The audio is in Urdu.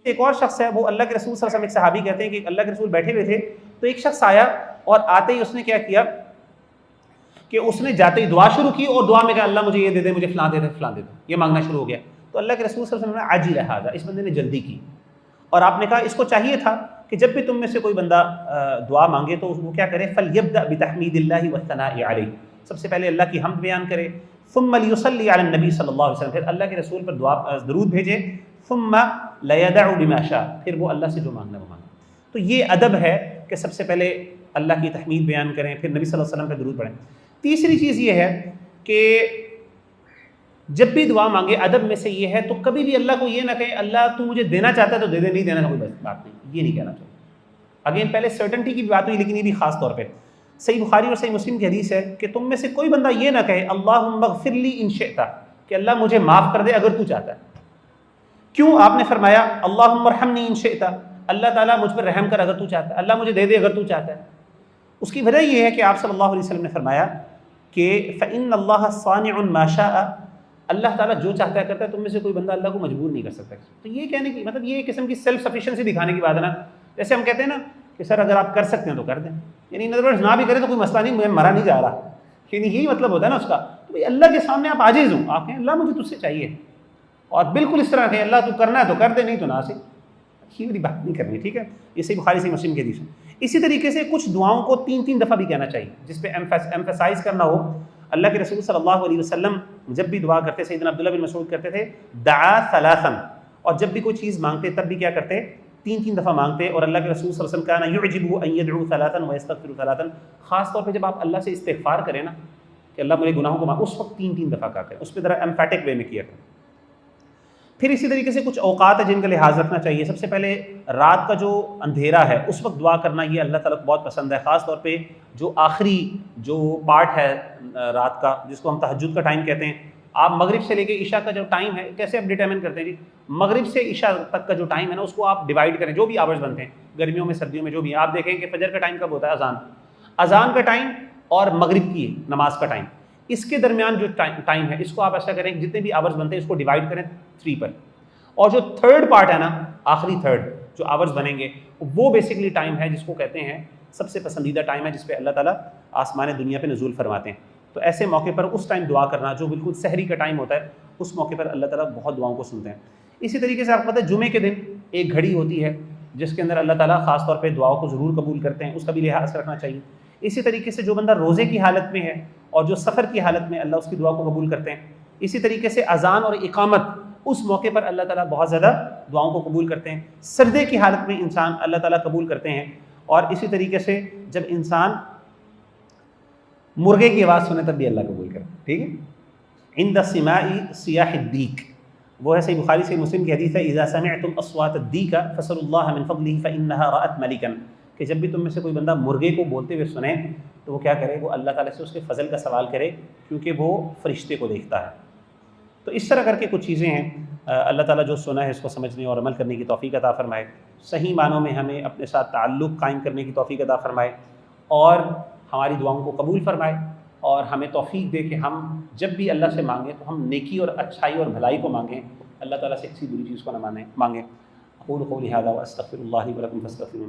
ایک اور شخص ہے، وہ اللہ کے رسول صلی اللہ علیہ وسلم، ایک صحابی کہتے ہیں کہ اللہ کے رسول بیٹھے ہوئے تھے تو ایک شخص آیا اور آتے ہی اس نے کیا کیا کہ اس نے جاتے ہی دعا شروع کی اور دعا میں کہا اللہ مجھے یہ دے دے، مجھے فلاں دے دے، فلاں دے دے، یہ مانگنا شروع ہو گیا۔ تو اللہ کے رسول صلی اللہ علیہ وسلم نے عاجل ھذا، اس بندے نے جلدی کی، اور آپ نے کہا اس کو چاہیے تھا کہ جب بھی تم میں سے کوئی بندہ دعا مانگے تو وہ کیا کرے، فلیبدأ بتحمید اللہ والثناء علیہ، سب سے پہلے اللہ کی حمد بیان کرے، ثم لیصلی علی النبی صلی اللہ علیہ وسلم، پھر اللہ کے رسول پر دعا درود بھیجے، ثم لیدع بما شاء، پھر وہ اللہ سے جو مانگنا وہ مانگے۔ تو یہ ادب ہے کہ سب سے پہلے اللہ کی تحمید بیان کریں، پھر نبی صلی اللہ علیہ وسلم پہ درود پڑھیں۔ تیسری چیز یہ ہے کہ جب بھی دعا مانگے ادب میں سے یہ ہے تو کبھی بھی اللہ کو یہ نہ کہیں اللہ تو مجھے دینا چاہتا ہے تو دے دے، نہیں دینا کوئی بات نہیں، یہ نہیں کہنا چاہیے۔ اگین پہلے سرٹنٹی کی بھی بات ہوئی، لیکن یہ بھی خاص طور پہ صحیح بخاری اور صحیح مسلم کی حدیث ہے کہ تم میں سے کوئی بندہ یہ نہ کہے اللہم اغفر لی ان شئت، کہ اللہ مجھے معاف کر دے اگر تو چاہتا ہے۔ کیوں؟ آپ نے فرمایا اللہم ارحمنی ان شئت، اللہ تعالیٰ مجھ پر رحم کر اگر تو چاہتا ہے، اللہ مجھے دے دے اگر تو چاہتا ہے۔ اس کی وجہ یہ ہے کہ آپ صلی اللہ علیہ وسلم نے فرمایا کہ فإن اللہ صانع ما شاء، اللہ تعالیٰ جو چاہتا ہے کرتا ہے، تم میں سے کوئی بندہ اللہ کو مجبور نہیں کر سکتا۔ تو یہ کہنے کی مطلب یہ ایک قسم کی سیلف سفیشینسی دکھانے کی بات ہے نا، جیسے ہم کہتے ہیں نا کہ سر اگر آپ کر سکتے ہیں تو کر دیں، یعنی ان ادر ورڈز نہ بھی کریں تو کوئی مسئلہ نہیں، مجھے مرا نہیں جا رہا، یعنی یہی مطلب ہوتا ہے نا اس کا۔ تو بھائی اللہ کے سامنے آپ عاجز ہوں، آپ کہیں اللہ مجھے تجھ سے چاہیے، اور بالکل اس طرح کہیں اللہ تو کرنا ہے تو کر دے، نہیں تو نہ سے، یہ والی بات نہیں کرنی، ٹھیک ہے؟ یہ صحیح بخاری صحیح مسلم کی حدیث ہے۔ اسی طریقے سے کچھ دعاؤں کو 3 دفعہ بھی کہنا چاہیے، جس پہ ایمفیسائز کرنا ہو۔ اللہ کے رسول صلی اللہ علیہ وسلم جب بھی دعا کرتے، سیدنا عبداللہ بن مسعود کرتے تھے دعا ثلاثا، اور جب بھی کوئی چیز مانگتے تب بھی کیا کرتے، 3 دفعہ مانگتے۔ اور اللہ کے رسول صلی اللہ علیہ وسلم کان یعجبہ ان یدعو ثلاثا ویستغفر ثلاثا، خاص طور پہ جب آپ اللہ سے استغفار کریں نا کہ اللہ میرے گناہوں کو معاف، اس وقت 3 دفعہ کہا کریں، اس پہ ذرا ایمفیٹک وے میں کیا کریں۔ پھر اسی طریقے سے کچھ اوقات ہیں جن کا لحاظ رکھنا چاہیے۔ سب سے پہلے رات کا جو اندھیرا ہے اس وقت دعا کرنا، یہ اللہ تعالیٰ کو بہت پسند ہے، خاص طور پہ جو آخری جو پارٹ ہے رات کا جس کو ہم تہجد کا ٹائم کہتے ہیں۔ آپ مغرب سے لے کے عشاء کا جو ٹائم ہے کیسے آپ ڈیٹرمن کرتے ہیں جی؟ مغرب سے عشاء تک کا جو ٹائم ہے نا اس کو آپ ڈیوائڈ کریں، جو بھی آورز بنتے ہیں گرمیوں میں سردیوں میں جو بھی، آپ دیکھیں کہ فجر کا ٹائم کب ہوتا ہے، اذان کا ٹائم اور مغرب کی نماز کا ٹائم، اس کے درمیان جو ٹائم ہے اس کو آپ ایسا کریں جتنے بھی آورز بنتے ہیں اس کو ڈیوائڈ کریں 3 پر، اور جو تھرڈ پارٹ ہے نا، آخری تھرڈ جو آورز بنیں گے وہ بیسکلی ٹائم ہے جس کو کہتے ہیں سب سے پسندیدہ ٹائم ہے، جس پہ اللہ تعالیٰ آسمان دنیا پہ نزول فرماتے ہیں۔ تو ایسے موقع پر اس ٹائم دعا کرنا جو بالکل سحری کا ٹائم ہوتا ہے، اس موقع پر اللہ تعالیٰ بہت دعاؤں کو سنتے ہیں۔ اسی طریقے سے آپ کو پتہ ہے جمعے کے دن ایک گھڑی ہوتی ہے جس کے اندر اللہ تعالیٰ خاص طور پہ دعاؤں کو ضرور قبول کرتے ہیں، اس کا بھی لحاظ رکھنا چاہیے۔ اسی طریقے سے جو بندہ روزے کی حالت میں ہے اور جو سفر کی حالت میں، اللہ اس کی دعا کو قبول کرتے ہیں۔ اسی طریقے سے اذان اور اقامت، اس موقع پر اللہ تعالیٰ بہت زیادہ دعاؤں کو قبول کرتے ہیں۔ سردے کی حالت میں انسان اللہ تعالیٰ قبول کرتے ہیں، اور اسی طریقے سے جب انسان مرغے کی آواز سنے تب بھی اللہ قبول کرے، ٹھیک ہے؟ عند سماع صیاح الدیک، وہ ہے صحیح بخاری صحیح مسلم کی حدیث ہے اذا سمعتم اصوات الدیک فاسألوا اللہ من فضلہ فانہا رأت ملکا، کہ جب بھی تم میں سے کوئی بندہ مرغے کو بولتے ہوئے سنے تو وہ کیا کرے، وہ اللہ تعالیٰ سے اس کے فضل کا سوال کرے، کیونکہ وہ فرشتے کو دیکھتا ہے۔ تو اس طرح کر کے کچھ چیزیں ہیں۔ اللہ تعالیٰ جو سنا ہے اس کو سمجھنے اور عمل کرنے کی توفیق عطا فرمائے، صحیح معنوں میں ہمیں اپنے ساتھ تعلق قائم کرنے کی توفیق عطا فرمائے، اور ہماری دعاؤں کو قبول فرمائے، اور ہمیں توفیق دے کہ ہم جب بھی اللہ سے مانگیں تو ہم نیکی اور اچھائی اور بھلائی کو مانگیں، اللہ تعالیٰ سے کسی بری چیز کو نہ مانگیں۔ اقول قولی ھذا واستغفر اللہ لی ولکم فاستغفروہ۔